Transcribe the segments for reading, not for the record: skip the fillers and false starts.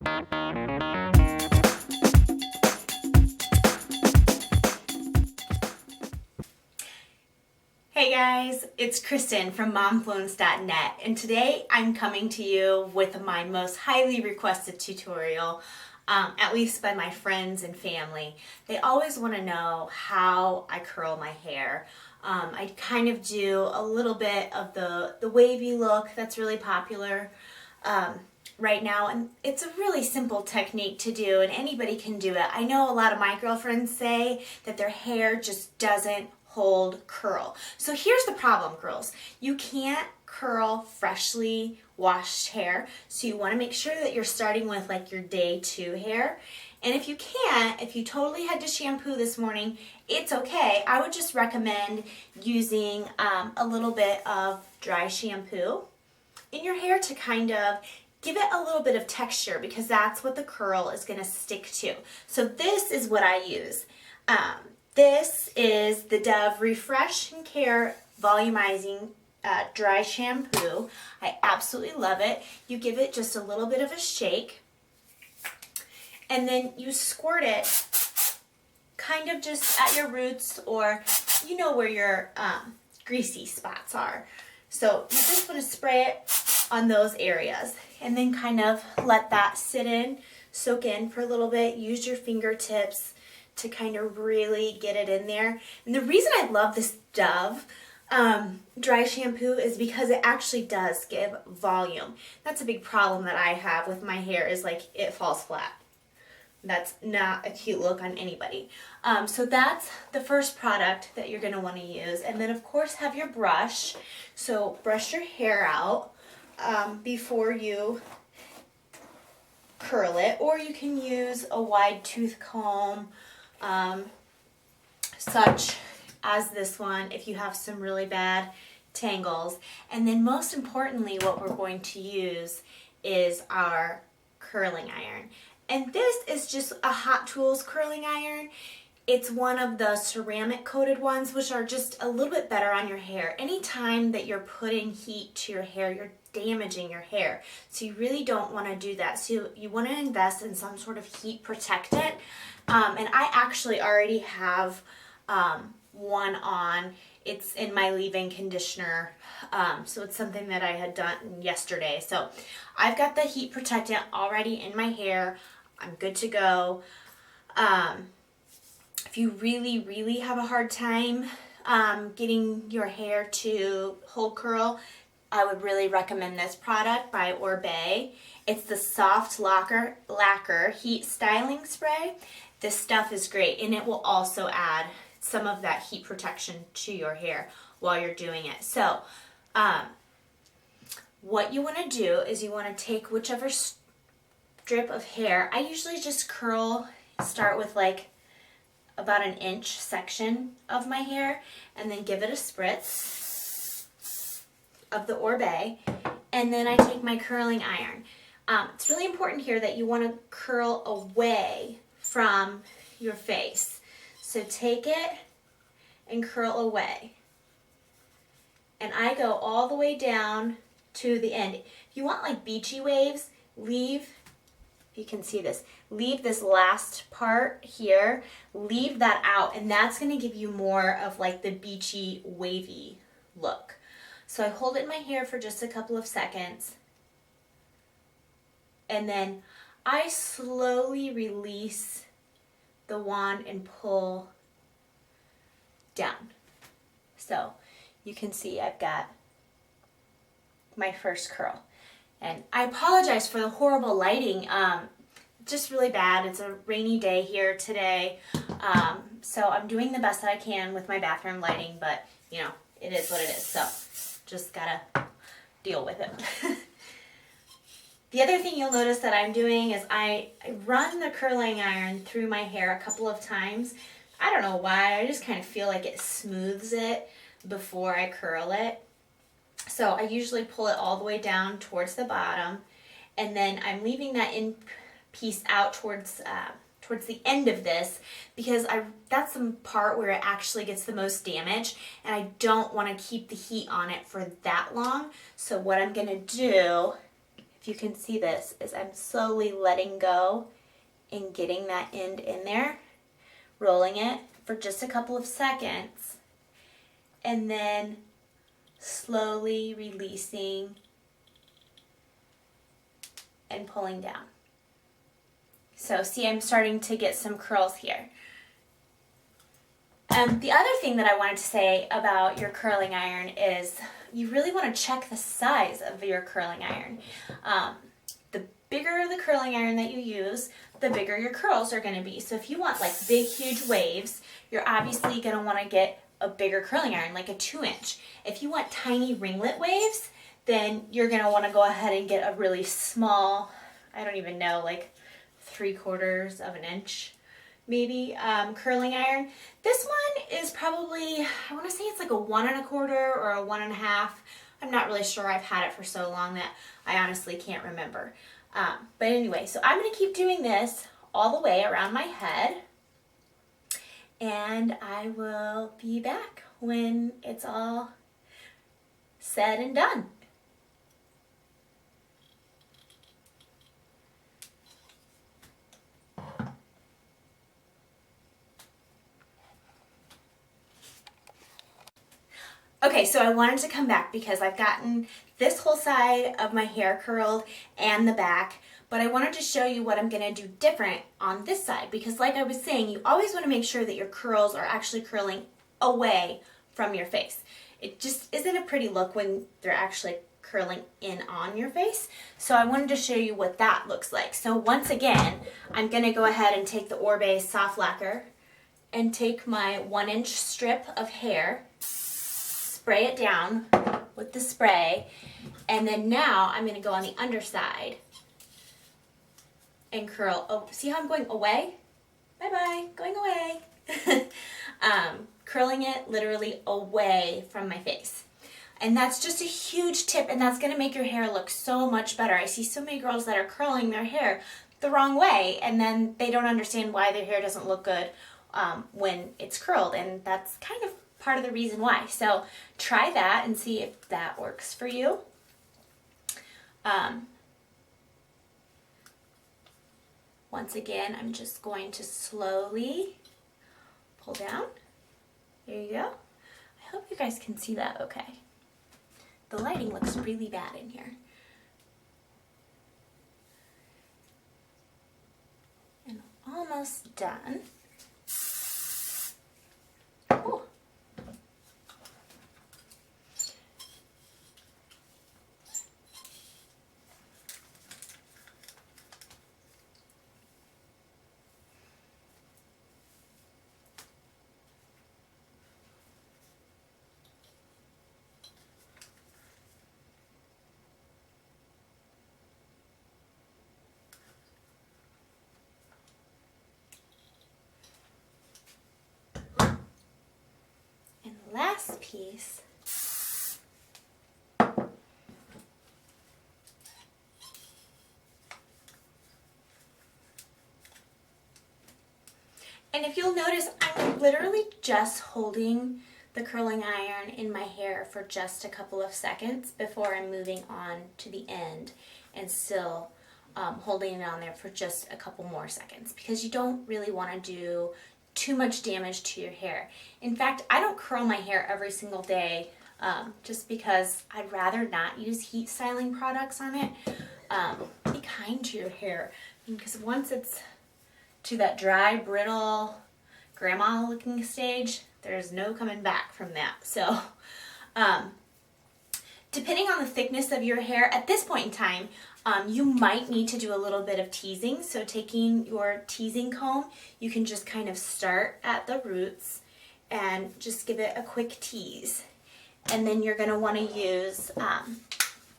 Hey guys, it's Kristen from momfluence.net, and today I'm coming to you with my most highly requested tutorial, at least by my friends and family. They always want to know how I curl my hair. I kind of do a little bit of the wavy look that's really popular right now, and it's a really simple technique to do, and anybody can do it. I know a lot of my girlfriends say that their hair just doesn't hold curl. So here's the problem, girls. You can't curl freshly washed hair, so you want to make sure that you're starting with like your day 2 hair. And if you can't, if you totally had to shampoo this morning, it's okay. I would just recommend using a little bit of dry shampoo in your hair to kind of give it a little bit of texture, because that's what the curl is going to stick to. So this is what I use. This is the Dove Refresh and Care Volumizing Dry Shampoo. I absolutely love it. You give it just a little bit of a shake, and then you squirt it kind of just at your roots, or you know where your greasy spots are. So you just want to spray it on those areas, and then kind of let that sit in, soak in for a little bit. Use your fingertips to kind of really get it in there. And the reason I love this Dove dry shampoo is because it actually does give volume. That's a big problem that I have with my hair, is like it falls flat. That's not a cute look on anybody. So that's the first product that you're going to want to use. And then of course have your brush. So brush your hair out before you curl it, or you can use a wide tooth comb, such as this one if you have some really bad tangles. And then most importantly, what we're going to use is our curling iron. And this is just a Hot Tools curling iron. It's one of the ceramic coated ones, which are just a little bit better on your hair. Anytime that you're putting heat to your hair, you're damaging your hair. So you really don't want to do that. So you want to invest in some sort of heat protectant. And I actually already have one on. It's in my leave-in conditioner. So it's something that I had done yesterday. So I've got the heat protectant already in my hair. I'm good to go. If you really, really have a hard time getting your hair to hold curl, I would really recommend this product by Wavy. It's the Soft Lacquer Heat Styling Spray. This stuff is great, and it will also add some of that heat protection to your hair while you're doing it. So what you want to do is you want to take whichever strip of hair. I usually just start with like about an inch section of my hair, and then give it a spritz of the Wavy, and then I take my curling iron. It's really important here that you want to curl away from your face. So take it and curl away. And I go all the way down to the end. If you want like beachy waves, if you can see this, leave this last part here, leave that out, and that's going to give you more of like the beachy wavy look. So I hold it in my hair for just a couple of seconds, and then I slowly release the wand and pull down. So you can see I've got my first curl. And I apologize for the horrible lighting. Just really bad. It's a rainy day here today. So I'm doing the best that I can with my bathroom lighting, but you know, it is what it is. So just gotta deal with it. The other thing you'll notice that I'm doing is I run the curling iron through my hair a couple of times. I don't know why, I just kind of feel like it smooths it before I curl it. So I usually pull it all the way down towards the bottom, and then I'm leaving that in piece out towards the end of this, because that's the part where it actually gets the most damage, and I don't want to keep the heat on it for that long. So what I'm going to do, if if you can see this, is I'm slowly letting go and getting that end in there, rolling it for just a couple of seconds, and then slowly releasing and pulling down. So see, I'm starting to get some curls here. The other thing that I wanted to say about your curling iron is you really want to check the size of your curling iron. The bigger the curling iron that you use, the bigger your curls are going to be. So if you want like big, huge waves, you're obviously going to want to get a bigger curling iron, like a 2-inch. If you want tiny ringlet waves, then you're going to want to go ahead and get a really small, I don't even know, like 3/4 of an inch maybe, curling iron. This one is probably, I want to say it's like a 1 1/4 or a 1 1/2. I'm not really sure. I've had it for so long that I honestly can't remember. But anyway, so I'm going to keep doing this all the way around my head, and I will be back when it's all said and done. Okay, so I wanted to come back because I've gotten this whole side of my hair curled and the back, but I wanted to show you what I'm going to do different on this side, because like I was saying, you always want to make sure that your curls are actually curling away from your face. It just isn't a pretty look when they're actually curling in on your face. So I wanted to show you what that looks like. So once again, I'm going to go ahead and take the Orbe soft lacquer and take my 1-inch strip of hair, spray it down with the spray, and then now I'm going to go on the underside and curl. Oh, see how I'm going away? Bye-bye, going away. Curling it literally away from my face. And that's just a huge tip, and that's going to make your hair look so much better. I see so many girls that are curling their hair the wrong way, and then they don't understand why their hair doesn't look good when it's curled, and that's kind of part of the reason why. So try that and see if that works for you. Once again, I'm just going to slowly pull down. There you go. I hope you guys can see that okay. The lighting looks really bad in here. And almost done. Ooh. Last piece, and if you'll notice, I'm literally just holding the curling iron in my hair for just a couple of seconds before I'm moving on to the end, and still holding it on there for just a couple more seconds, because you don't really want to do too much damage to your hair. In fact, I don't curl my hair every single day just because I'd rather not use heat styling products on it. Be kind to your hair, because once it's to that dry, brittle, grandma looking stage, there's no coming back from that. So depending on the thickness of your hair at this point in time, you might need to do a little bit of teasing. So taking your teasing comb, you can just kind of start at the roots and just give it a quick tease. And then you're going to want to use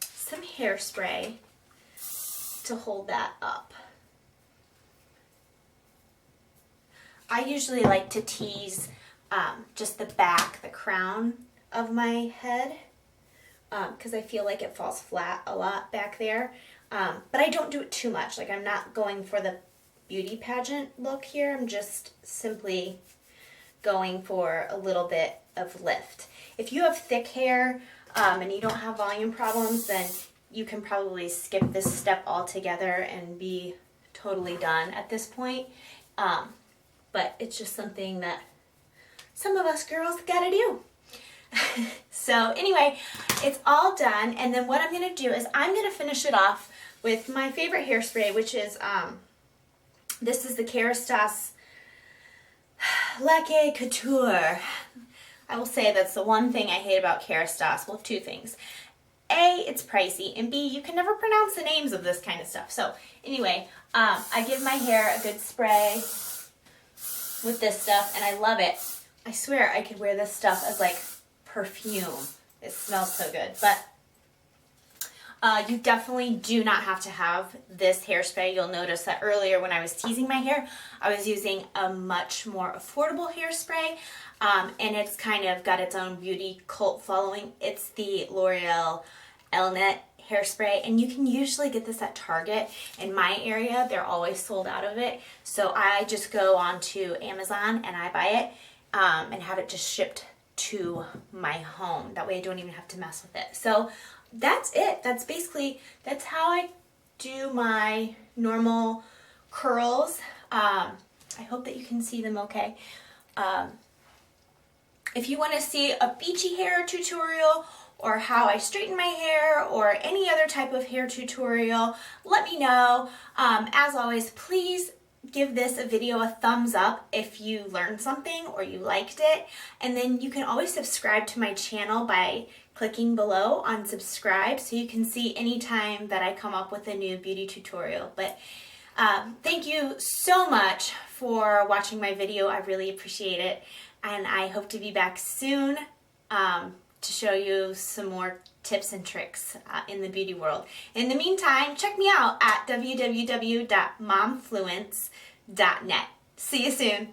some hairspray to hold that up. I usually like to tease just the back, the crown of my head, because I feel like it falls flat a lot back there. But I don't do it too much. Like, I'm not going for the beauty pageant look here. I'm just simply going for a little bit of lift. If you have thick hair and you don't have volume problems, then you can probably skip this step altogether and be totally done at this point. But it's just something that some of us girls gotta do. So anyway, it's all done, and then what I'm gonna do is I'm gonna finish it off with my favorite hairspray, which is this is the Kerastase Laque Couture. I will say that's the one thing I hate about Kerastase. Well, two things. A, it's pricey, and B, you can never pronounce the names of this kind of stuff. So anyway, I give my hair a good spray with this stuff, and I love it. I swear I could wear this stuff as like perfume. It smells so good. But you definitely do not have to have this hairspray. You'll notice that earlier when I was teasing my hair, I was using a much more affordable hairspray, and it's kind of got its own beauty cult following. It's the L'Oreal Elnett hairspray, and you can usually get this at Target. In my area, they're always sold out of it, so I just go onto Amazon and I buy it and have it just shipped to my home. That way I don't even have to mess with it. So that's it. That's how I do my normal curls. I hope that you can see them okay. If you want to see a beachy hair tutorial, or how I straighten my hair, or any other type of hair tutorial, let me know. As always, please give this video a thumbs up if you learned something or you liked it. And then you can always subscribe to my channel by clicking below on subscribe, so you can see anytime that I come up with a new beauty tutorial. But thank you so much for watching my video. I really appreciate it, and I hope to be back soon to show you some more tips and tricks in the beauty world. In the meantime, check me out at www.momfluence.net. See you soon.